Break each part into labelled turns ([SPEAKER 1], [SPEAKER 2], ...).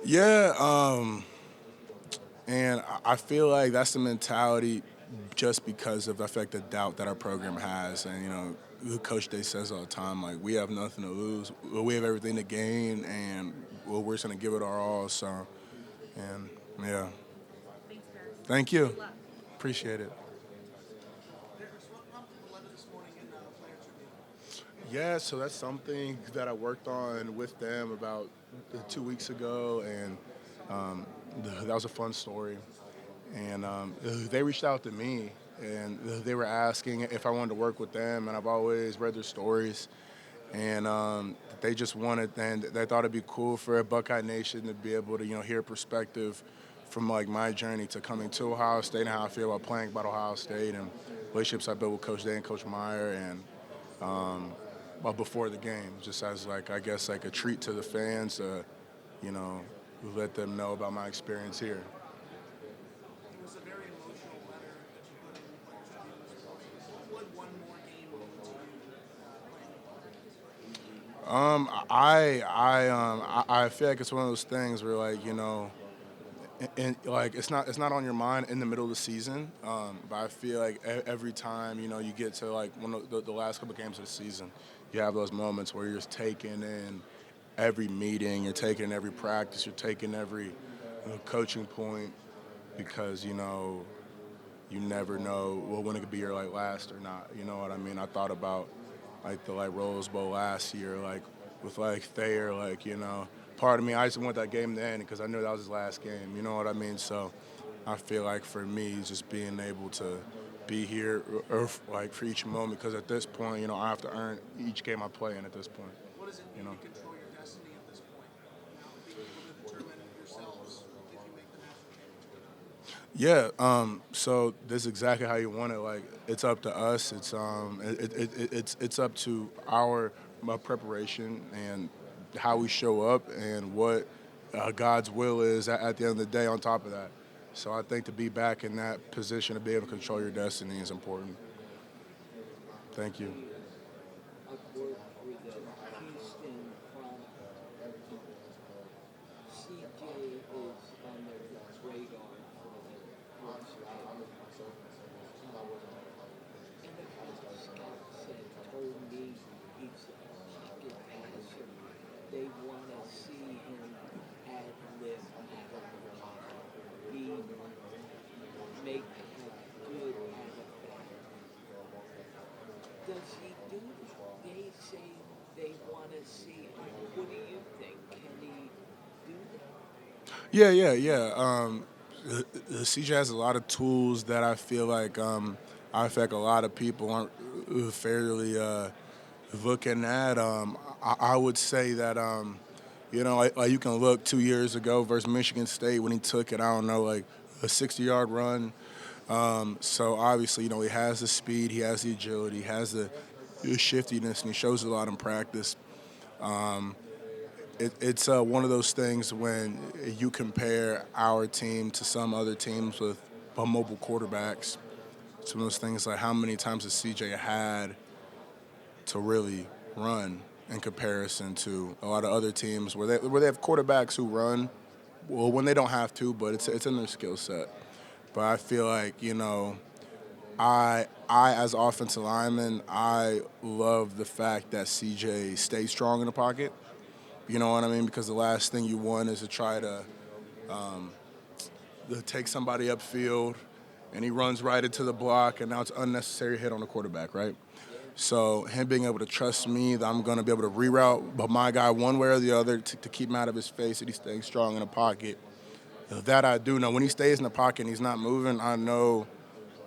[SPEAKER 1] Yeah, and I feel like that's the mentality just because of the fact the doubt that our program has. And, who Coach Day says all the time, like, we have nothing to lose. We have everything to gain, and we're just going to give it our all. So, and, yeah. Thank you. Appreciate it. Yeah, so that's something that I worked on with them about 2 weeks ago, and that was a fun story. And they reached out to me, and they were asking if I wanted to work with them, and I've always read their stories, and they just wanted, and they thought it'd be cool for Buckeye Nation to be able to, hear perspective from like my journey to coming to Ohio State and how I feel about playing about Ohio State and relationships I built with Coach Day and Coach Meyer, and well, before the game, just as like I guess like a treat to the fans, you know, let them know about my experience here.
[SPEAKER 2] It was a very emotional letter that you put in the players' review this morning. What would one more game mean to you playing?
[SPEAKER 1] I feel like it's one of those things where like and like it's not on your mind in the middle of the season. But I feel like every time you get to like one of the last couple games of the season, you have those moments where you're just taking in every meeting, you're taking in every practice, you're taking every coaching point because you never know when it could be your like last or not. You know what I mean? I thought about like the like Rose Bowl last year, like with like Thayer, like part of me I just want that game to end because I knew that was his last game. You know what I mean? So I feel like for me, just being able to be here like for each moment because at this point, I have to earn each game I play in at this point.
[SPEAKER 2] What does it
[SPEAKER 1] You
[SPEAKER 2] mean
[SPEAKER 1] know.
[SPEAKER 2] to control your destiny at this point? Being able to determine yourselves if you make the national championship.
[SPEAKER 1] Yeah, so this is exactly how you want it. Like it's up to us. It's up to our preparation and how we show up and what God's will is at the end of the day. On top of that, so I think to be back in that position to be able to control your destiny is important. Thank you.
[SPEAKER 3] I've worked with the Houston Chronicles. CJ is on their radar for the horse and the scouts had told me he's a pocket passer. They want to see him ad lib out of the pocket. He make a good out of that. Does he do that? They say they want to see him. What do you think? Can he do that?
[SPEAKER 1] Yeah, yeah, yeah. CJ has a lot of tools that I feel like a lot of people aren't fairly looking at. I would say that like you can look 2 years ago versus Michigan State when he took it. I don't know, like a 60-yard run. So obviously, he has the speed, he has the agility, he has the shiftiness, and he shows a lot in practice. It's one of those things when you compare our team to some other teams with mobile quarterbacks. It's one of those things like how many times has CJ had to really run in comparison to a lot of other teams where they have quarterbacks who run well when they don't have to, but it's in their skill set. But I feel like I as offensive lineman I love the fact that CJ stays strong in the pocket. You know what I mean? Because the last thing you want is to try to take somebody upfield and he runs right into the block and now it's unnecessary hit on the quarterback, right? So him being able to trust me that I'm going to be able to reroute but my guy one way or the other to keep him out of his face and he's staying strong in the pocket. That I do know. When he stays in the pocket and he's not moving, I know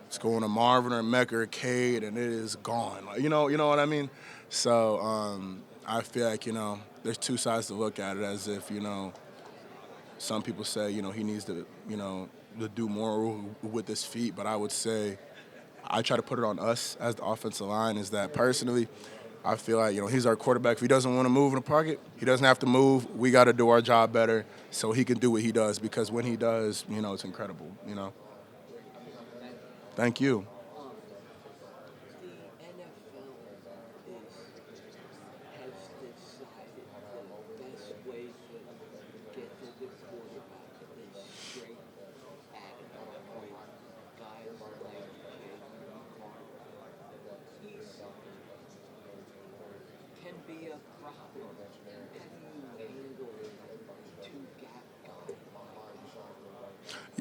[SPEAKER 1] it's going to Marvin or Mecca or Cade and it is gone. Like, you know what I mean? So I feel like, there's two sides to look at it as if, some people say, he needs to do more with his feet, but I would say I try to put it on us as the offensive line is that personally, I feel like, he's our quarterback. If he doesn't want to move in the pocket, he doesn't have to move. We got to do our job better so he can do what he does because when he does, it's incredible. Thank you.
[SPEAKER 3] Um, the NFL has decided the best way to get to the quarterback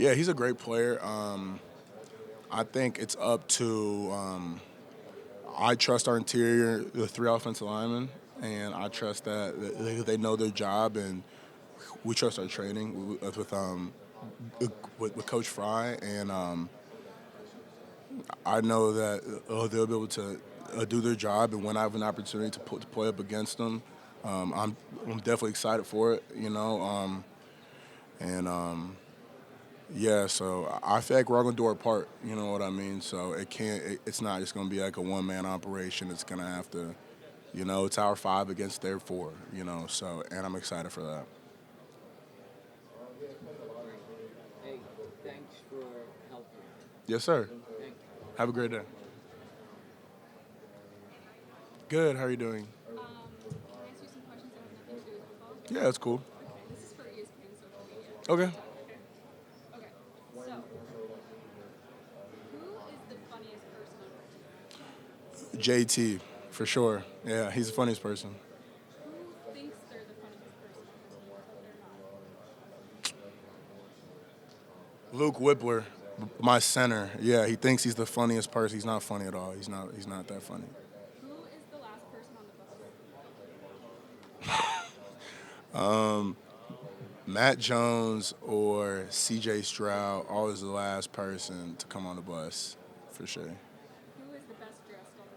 [SPEAKER 1] Yeah, he's a great player. I think it's up to I trust our interior, the three offensive linemen, and I trust that they know their job, and we trust our training with Coach Fry, and I know that they'll be able to do their job, and when I have an opportunity to play up against them, I'm definitely excited for it, and yeah, so I feel like we're all gonna do our part, you know what I mean? So it's not just gonna be like a one-man operation. It's gonna have to, it's our five against their four, so, and I'm excited for that.
[SPEAKER 3] Hey, thanks for helping.
[SPEAKER 1] Yes, sir.
[SPEAKER 3] Thank you.
[SPEAKER 1] Have a great day. Good, how are you doing?
[SPEAKER 4] Can I ask you some questions that have nothing to do with football?
[SPEAKER 1] Yeah, that's cool.
[SPEAKER 4] Okay, this is for ESPN social media.
[SPEAKER 1] Okay.
[SPEAKER 4] Okay, so who is the funniest person on earth?
[SPEAKER 1] JT, for sure. Yeah, he's the funniest person.
[SPEAKER 4] Who thinks they're the funniest person on the team, but they're not?
[SPEAKER 1] Luke Whippler, my center. Yeah, he thinks he's the funniest person. He's not funny at all. He's not that funny.
[SPEAKER 4] Who is the last person on the bus?
[SPEAKER 1] Matt Jones or CJ Stroud, always the last person to come on the bus, for sure.
[SPEAKER 4] Who is the best dressed on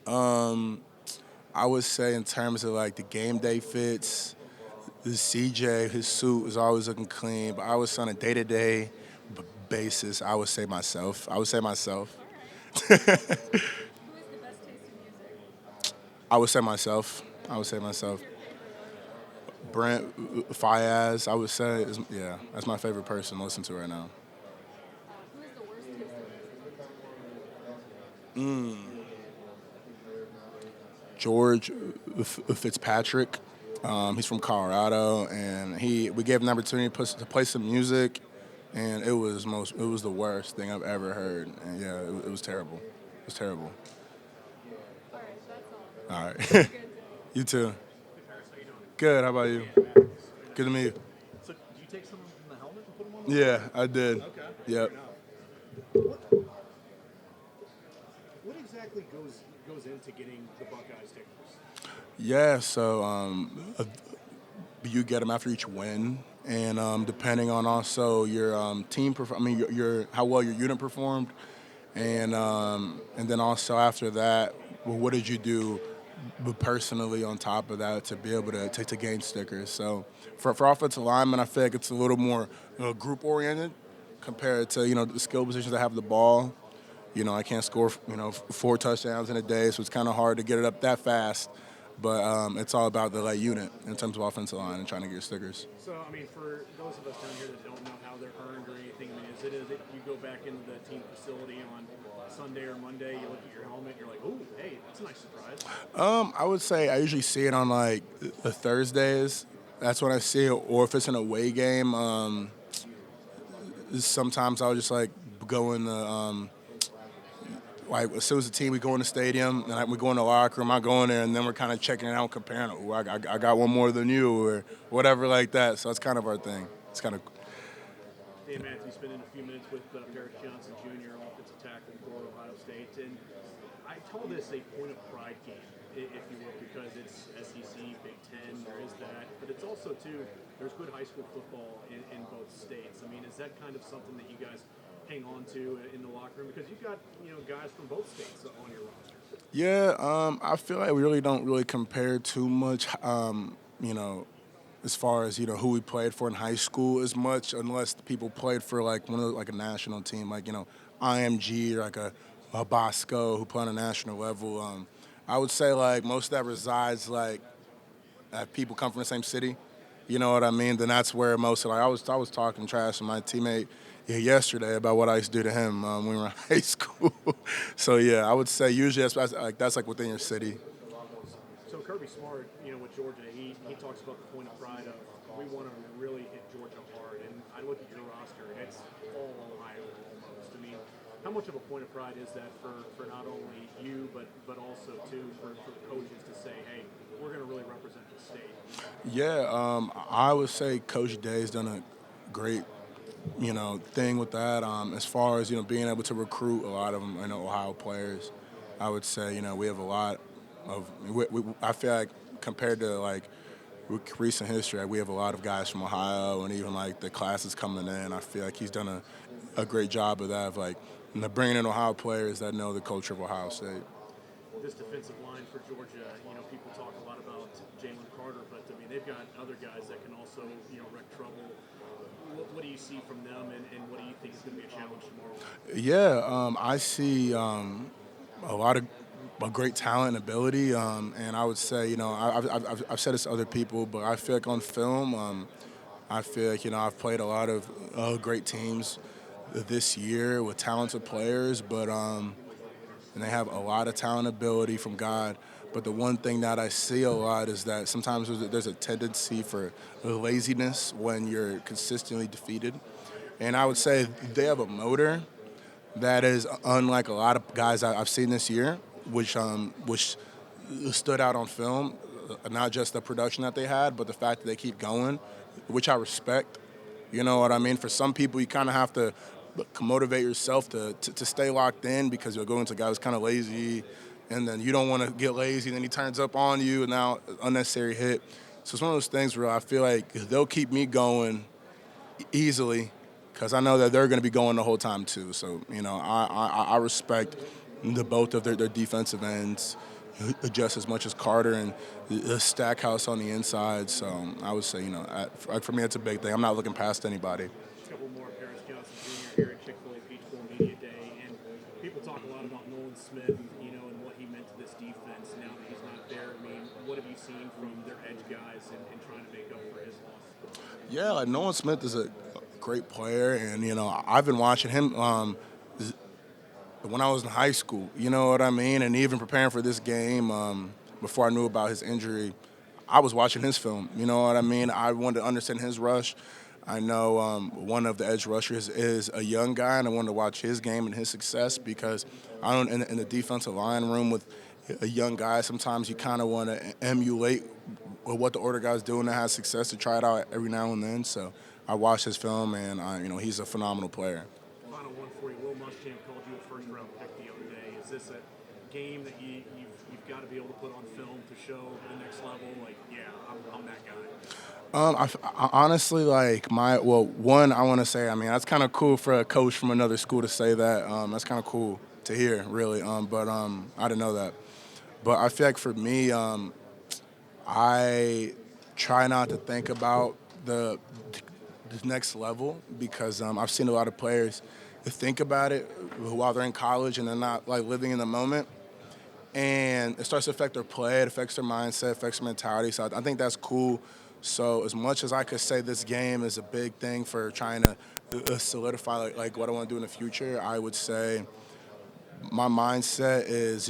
[SPEAKER 4] the team?
[SPEAKER 1] I would say in terms of like the game day fits, the CJ, his suit is always looking clean, but I was on a day-to-day basis, I would say myself.
[SPEAKER 4] All right. Who is the best taste in music?
[SPEAKER 1] I would say myself.
[SPEAKER 4] Who's your favorite artist?
[SPEAKER 1] Brent Fayaz, I would say, yeah, that's my favorite person to listen to right now.
[SPEAKER 4] Who is the worst taste in music?
[SPEAKER 1] George Fitzpatrick. He's from Colorado, and we gave him an opportunity to play some music, and it was the worst thing I've ever heard. And yeah, it was terrible. It was terrible.
[SPEAKER 4] All right, that's all.
[SPEAKER 1] All right.
[SPEAKER 4] Good day.
[SPEAKER 1] You too. Good. How about you? Good to meet you.
[SPEAKER 5] So, did you take some from the helmet and put them on?
[SPEAKER 1] Yeah, I did.
[SPEAKER 5] Okay.
[SPEAKER 1] Yep.
[SPEAKER 5] What exactly goes into getting the Buckeye stickers?
[SPEAKER 1] Yeah. So you get them after each win, and depending on also your team, your how well your unit performed, and then also after that, well, what did you do personally on top of that to be able to gain stickers? So for offensive linemen, I feel like it's a little more group oriented compared to the skill positions that have the ball. I can't score 4 touchdowns in a day, so it's kind of hard to get it up that fast. But it's all about the unit in terms of offensive line and trying to get your stickers.
[SPEAKER 5] So, I mean, for those of us down here that don't know how they're earned or anything, I mean, is it you go back into the team facility on Sunday or Monday, you look at your helmet, you're like, oh, hey, that's a nice surprise?
[SPEAKER 1] I would say I usually see it on the Thursdays. That's when I see it, or if it's an away game. Sometimes I'll just go in the as soon as the team, we go in the stadium, and we go in the locker room, I go in there, and then we're kind of checking it out, comparing, I got one more than you, or whatever like that. So that's kind of our thing. It's kind of.
[SPEAKER 5] Dan Matthews spending a few minutes with Paris Johnson Jr., offensive tackle for Ohio State. And I call this a point of pride game, if you will, because it's SEC, Big Ten, there is that. But it's also, too, there's good high school football in both states. I mean, is that kind of something that you guys hang on to in the locker room? Because you've got, guys from both states on your roster.
[SPEAKER 1] Yeah, I feel like we really don't compare too much, as far as who we played for in high school as much, unless the people played for a national team, IMG or a Bosco who play on a national level. I would say most of that resides that people come from the same city. You know what I mean? Then that's where most of I was talking trash to my teammate yesterday about what I used to do to him when we were in high school. So yeah, I would say usually that's within your city.
[SPEAKER 5] So Kirby Smart, with Georgia, he talks about the point of pride of we want to really hit Georgia hard. And I look at your roster, and it's all Ohio almost. I mean, How much of a point of pride is that for not only you, but also, too, for the coaches to say, hey, we're going to really represent the state?
[SPEAKER 1] Yeah, I would say Coach Day's done a great, thing with that. As far as being able to recruit a lot of them, Ohio players, I would say we have a lot of. I feel like compared to like recent history, like, we have a lot of guys from Ohio, and even like the classes coming in. I feel like he's done a great job of that, of like bringing in Ohio players that know the culture of Ohio State.
[SPEAKER 5] This defensive line for Georgia, people talk a lot about Jalen Carter, but I mean, they've got other guys that can also, wreak trouble. What do you see from them, and what do you think is going to be a challenge tomorrow?
[SPEAKER 1] Yeah, I see a lot of great talent and ability, and I would say, I've said this to other people, but I feel like on film, I feel like I've played a lot of great teams this year with talented players, but and they have a lot of talent ability from God. But the one thing that I see a lot is that sometimes there's a tendency for laziness when you're consistently defeated. And I would say they have a motor that is unlike a lot of guys I've seen this year, which stood out on film. Not just the production that they had, but the fact that they keep going, which I respect. You know what I mean? For some people, you kind of have to motivate yourself to stay locked in, because you'll go into a guy who's kind of lazy, and then you don't want to get lazy, and then he turns up on you, and now unnecessary hit. So it's one of those things where I feel like they'll keep me going easily, because I know that they're going to be going the whole time too. So I respect both of their defensive ends just as much as Carter and Stackhouse on the inside. So I would say for me it's a big thing. I'm not looking past anybody.
[SPEAKER 5] A couple more. Paris Johnson Jr. here at Chick-fil-A Peach Bowl Media Day, and people talk a lot about Nolan Smith, and what he meant to this defense now that he's not there. I mean, what have you seen from their edge guys and trying to make up for his loss?
[SPEAKER 1] Yeah, like Nolan Smith is a great player, and I've been watching him when I was in high school. You know what I mean? And even preparing for this game, before I knew about his injury, I was watching his film. You know what I mean? I wanted to understand his rush. I know one of the edge rushers is a young guy, and I wanted to watch his game and his success, because I don't in the defensive line room with a young guy. Sometimes you kind of want to emulate what the older guy's doing that has success, to try it out every now and then. So I watched his film, and he's a phenomenal player.
[SPEAKER 5] Final one for you. Will Muschamp called you a first-round pick the other day. Is this a game that you've got to be able to put on film to show the next level? Like, yeah, I'm that guy.
[SPEAKER 1] I honestly, like, I want to say, that's kind of cool for a coach from another school to say that. That's kind of cool to hear, really. But I didn't know that. But I feel like for me, I try not to think about the next level, because I've seen a lot of players think about it while they're in college and they're not like living in the moment, and it starts to affect their play, it affects their mindset, affects their mentality. So I think that's cool. So as much as I could say this game is a big thing for trying to solidify like what I want to do in the future, I would say my mindset is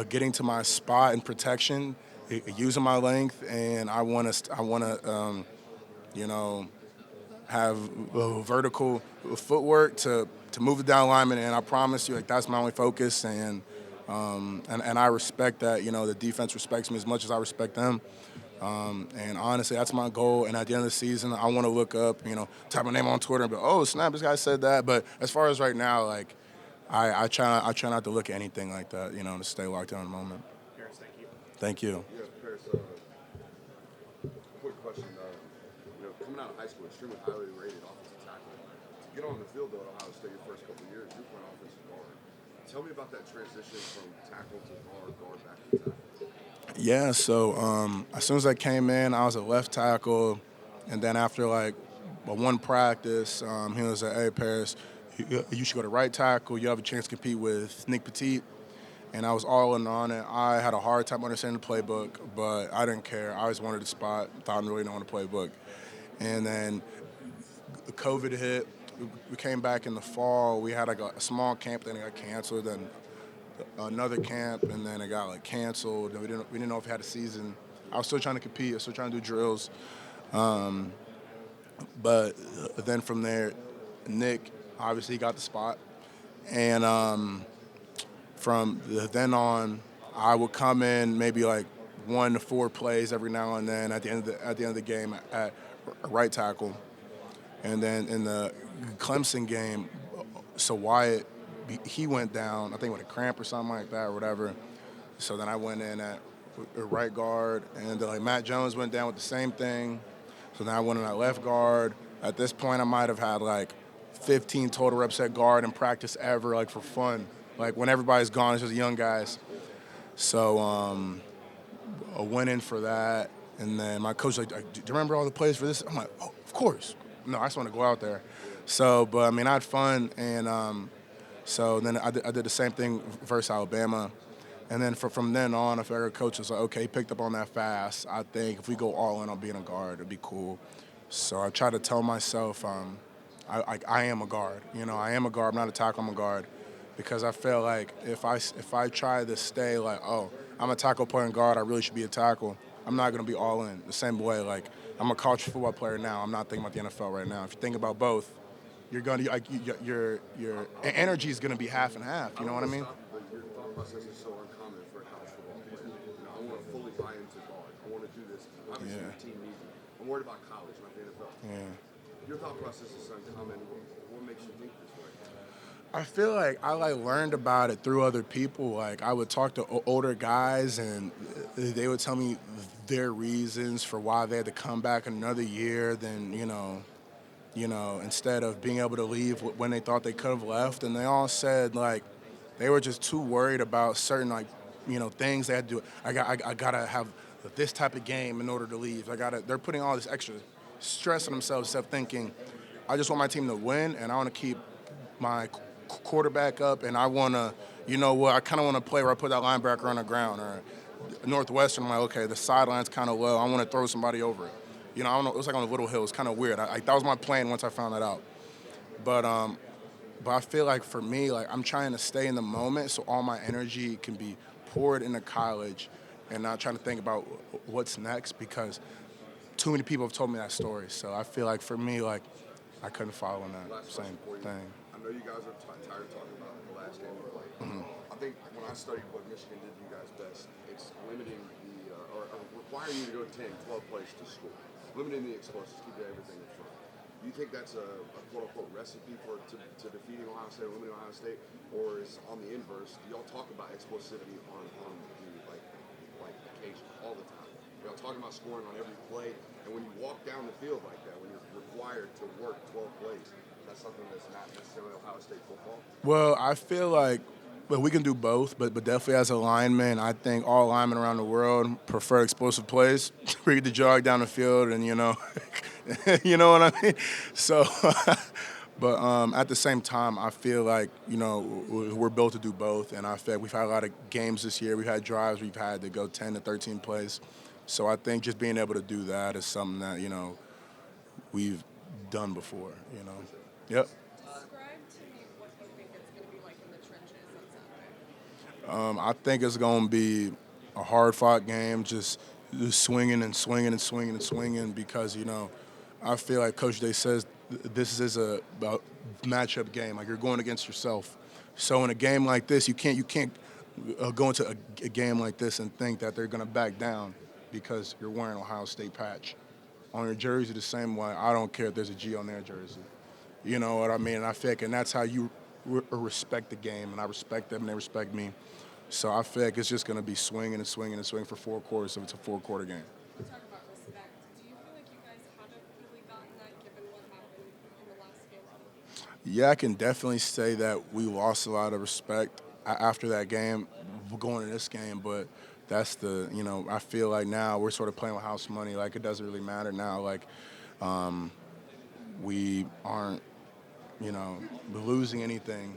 [SPEAKER 1] getting to my spot in protection, using my length, and I want to have vertical footwork to move the down lineman, and I promise you, like, that's my only focus, and I respect that. The defense respects me as much as I respect them, and honestly, that's my goal. And at the end of the season, I want to look up, type my name on Twitter and be, oh snap, this guy said that. But as far as right now, like, I try not to look at anything like that, to stay locked down in the moment.
[SPEAKER 5] Paris, thank you.
[SPEAKER 1] Thank you.
[SPEAKER 6] Yeah, Paris, quick question. Coming out of high school, extremely highly rated offensive tackle. To get on the field, though, at Ohio State your first couple of years, you're playing offensive guard. Tell me about that transition from tackle to guard back to tackle.
[SPEAKER 1] Yeah, so as soon as I came in, I was a left tackle, and then after like one practice, he was like, hey, Paris, you should go to right tackle. You have a chance to compete with Nick Petit. And I was all in on it. I had a hard time understanding the playbook, but I didn't care. I always wanted the spot, thought I really didn't want the playbook. And then COVID hit. We came back in the fall. We had like a small camp, then it got canceled, then another camp, and then it got like canceled. And we didn't know if we had a season. I was still trying to compete. I was still trying to do drills. But then from there, Nick obviously got the spot. And then on, I would come in maybe like 1 to 4 plays every now and then at the end of the game at right tackle. And then in the Clemson game, so Wyatt, he went down, I think with a cramp or something like that or whatever. So then I went in at right guard, and then like Matt Jones went down with the same thing. So then I went in at left guard. At this point, I might have had like 15 total reps at guard in practice ever, like for fun. Like when everybody's gone, it's just young guys. So I went in for that, and then my coach was like, "Do you remember all the plays for this?" I'm like, "Oh, of course." No, I just want to go out there. So, but I mean, I had fun, and so then I did the same thing versus Alabama. And then from then on, I feel like our coach was like, okay, he picked up on that fast. I think if we go all in on being a guard, it'd be cool. So I try to tell myself I am a guard. You know, I am a guard. I'm not a tackle, I'm a guard. Because I feel like if I try to stay like, oh, I'm a tackle player and guard, I really should be a tackle, I'm not going to be all in. The same way, like, I'm a college football player now. I'm not thinking about the NFL right now. If you think about both, you're going to, like, your energy is going to be half and half. You know what I mean?
[SPEAKER 6] But your thought process is so uncommon for a college football player. You know, I want to fully buy into guard. I want to do this. Obviously,
[SPEAKER 1] Yeah.
[SPEAKER 6] the team needs me. I'm worried about college, not the NFL.
[SPEAKER 1] Yeah.
[SPEAKER 6] Your thought process is uncommon. What makes you think this way?
[SPEAKER 1] I feel like I learned about it through other people. Like I would talk to older guys, and they would tell me their reasons for why they had to come back another year. Then instead of being able to leave when they thought they could have left, and they all said like they were just too worried about certain things they had to do. I gotta have this type of game in order to leave. They're putting all this extra stress on themselves, instead of thinking, I just want my team to win, and I want to keep my quarterback up, and I want to, I kind of want to play where I put that linebacker on the ground. Or Northwestern, I'm like, okay, the sideline's kind of low. I want to throw somebody over it. I don't know. It was like on a little hill. It's kind of weird. That was my plan once I found that out. But I feel like for me, like I'm trying to stay in the moment so all my energy can be poured into college, and not trying to think about what's next, because too many people have told me that story. So I feel like for me, like I couldn't follow in that
[SPEAKER 6] Last
[SPEAKER 1] same
[SPEAKER 6] question for you.
[SPEAKER 1] thing.
[SPEAKER 6] I know you guys are tired of talking about the last game you played. I think when I studied what Michigan did to you guys best, it's limiting or requiring you to go 10, 12 plays to score. Limiting the explosives, keeping everything in front. Do you think that's a quote-unquote recipe to defeating Ohio State or limiting Ohio State? Or is on the inverse, do y'all talk about explosivity on the occasion all the time? Y'all talking about scoring on every play, and when you walk down the field like that, when you're required to work 12 plays, that's something that's not necessarily Ohio State football?
[SPEAKER 1] Well, I feel like we can do both, but definitely as a lineman, I think all linemen around the world prefer explosive plays. We get to jog down the field, and you know what I mean. So, but at the same time, I feel like we're built to do both, and I feel like we've had a lot of games this year. We've had drives we've had to go 10 to 13 plays. So I think just being able to do that is something that we've done before. Yep.
[SPEAKER 4] Describe to me what you think it's going to be like in the trenches on Saturday.
[SPEAKER 1] I think it's going to be a hard-fought game, just swinging and swinging and swinging and swinging, because I feel like Coach Day says this is a matchup game. Like, you're going against yourself. So in a game like this, you can't go into a game like this and think that they're going to back down because you're wearing Ohio State patch on your jersey. The same way, I don't care if there's a G on their jersey. You know what I mean? And I feel like, and that's how you respect the game, and I respect them, and they respect me. So I feel like it's just going to be swinging and swinging and swinging for 4 quarters, so it's a 4-quarter game.
[SPEAKER 4] You talk about respect. Do you feel like you guys haven't really gotten that given what happened in the last game?
[SPEAKER 1] Yeah, I can definitely say that we lost a lot of respect after that game, going to this game, but that's I feel like now we're sort of playing with house money. Like, it doesn't really matter now. Like, we aren't, losing anything.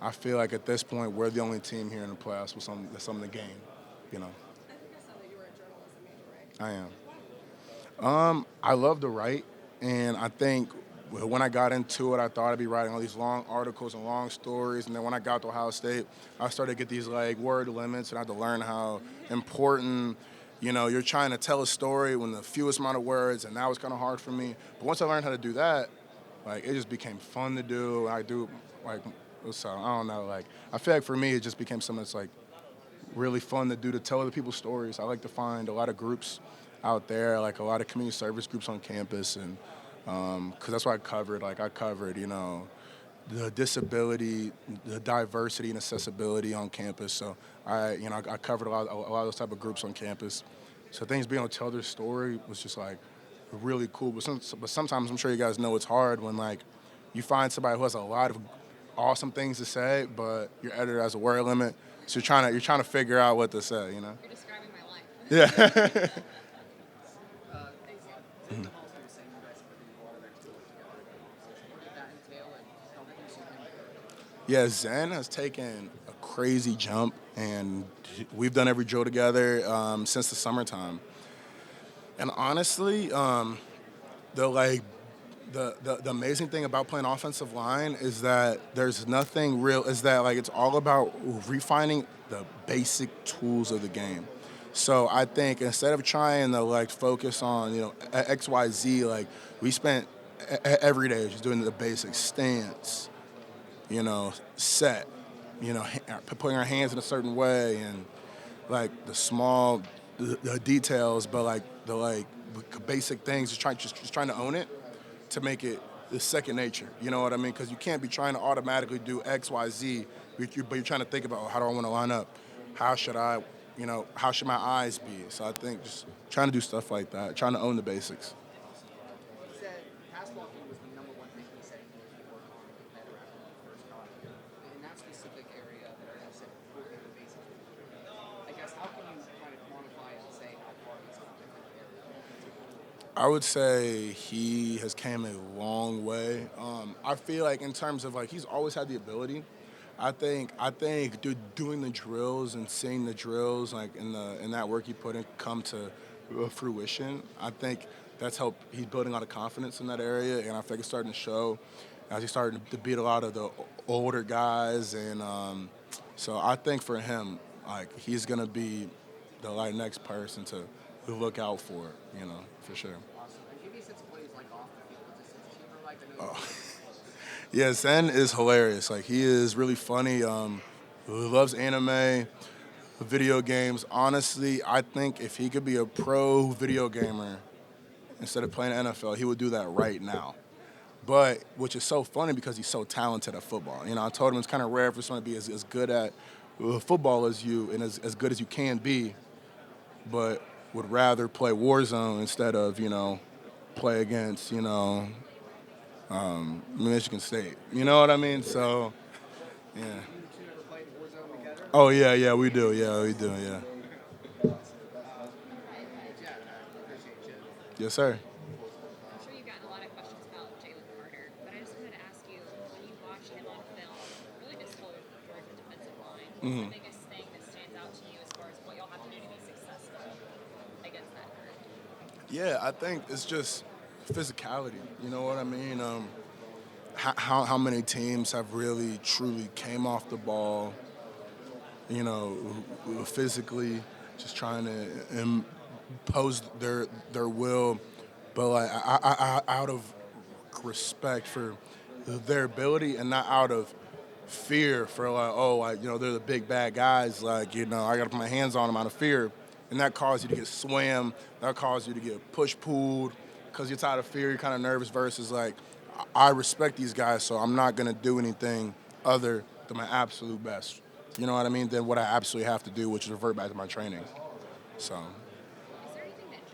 [SPEAKER 1] I feel like at this point we're the only team here in the playoffs with some of the game.
[SPEAKER 4] I think I saw that you were a journalism major, right?
[SPEAKER 1] I am. I love to write, and I think when I got into it, I thought I'd be writing all these long articles and long stories, and then when I got to Ohio State, I started to get these word limits, and I had to learn how important, you're trying to tell a story with the fewest amount of words, and that was kind of hard for me. But once I learned how to do that, it just became fun to do. I do So I don't know. Like I feel like for me, it just became something that's like really fun to do to tell other people's stories. I like to find a lot of groups out there, like a lot of community service groups on campus, and because that's what I covered. Like I covered, the disability, the diversity and accessibility on campus. So I covered a lot of those type of groups on campus. So things being able to tell their story was just like really cool. But sometimes I'm sure you guys know it's hard when like you find somebody who has a lot of awesome things to say, but your editor has a word limit. So you're trying to figure out what to say.
[SPEAKER 4] You're describing my life.
[SPEAKER 1] Yeah.
[SPEAKER 2] Zane also was saying you guys put in a lot of extra work together. What did that entail, and how did you see him?
[SPEAKER 1] Yeah, Zen has taken a crazy jump, and we've done every drill together since the summertime. And honestly, the amazing thing about playing offensive line is that there's nothing real. Is that like it's all about refining the basic tools of the game. So I think instead of trying to like focus on X Y Z, like we spent every day just doing the basic stance, set, putting our hands in a certain way, and like the small the details, but like the basic things, just trying to own it to make it the second nature. You know what I mean? Because you can't be trying to automatically do X, Y, Z, but you're trying to think about how do I want to line up? How should how should my eyes be? So I think just trying to do stuff like that, trying to own the basics.
[SPEAKER 2] He said pass blocking was the number one thing he said he needed to work on better after he first got it. In that specific area that I said working the basics, I guess how can you kind of quantify and say how far he's come in that area?
[SPEAKER 1] I would say he has came a long way. I feel like in terms of like he's always had the ability. I think doing the drills and seeing the drills like in that work he put in come to fruition. I think that's helped. He's building a lot of confidence in that area, and I think it's starting to show as he's starting to beat a lot of the older guys. And so I think for him, like he's gonna be the next person to look out for. For sure.
[SPEAKER 2] Awesome. And give me a sense of what he's like off the field. What's his sense of humor like? I know
[SPEAKER 1] Yeah, Zen is hilarious. Like he is really funny. He loves anime, video games. Honestly, I think if he could be a pro video gamer instead of playing NFL, he would do that right now. But which is so funny because he's so talented at football. I told him it's kind of rare for someone to be as good at football as you and as good as you can be, but would rather play Warzone instead of play against Michigan State. You know what I mean? So, yeah.
[SPEAKER 2] you two ever played Warzone together?
[SPEAKER 1] Oh yeah, we do. Yeah, we do. Yeah.
[SPEAKER 2] Yeah, I appreciate you.
[SPEAKER 1] Yes, sir.
[SPEAKER 4] I'm sure you've gotten a lot of questions about Jalen Carter, but I just wanted to ask you, when you watch him on film, really this whole Georgia defensive line, what's the biggest thing that stands out to you as far as what y'all have to do to be successful against that group?
[SPEAKER 1] Yeah, I think it's just physicality. You know what I mean? How many teams have really truly came off the ball, physically just trying to impose their will, but like I out of respect for their ability and not out of fear for they're the big bad guys, I gotta put my hands on them out of fear, and that caused you to get swam, that caused you to get push pulled because you're tired of fear, you're kind of nervous versus like I respect these guys, so I'm not gonna do anything other than my absolute best. You know what I mean? Than what I absolutely have to do, which is revert back to my training. So.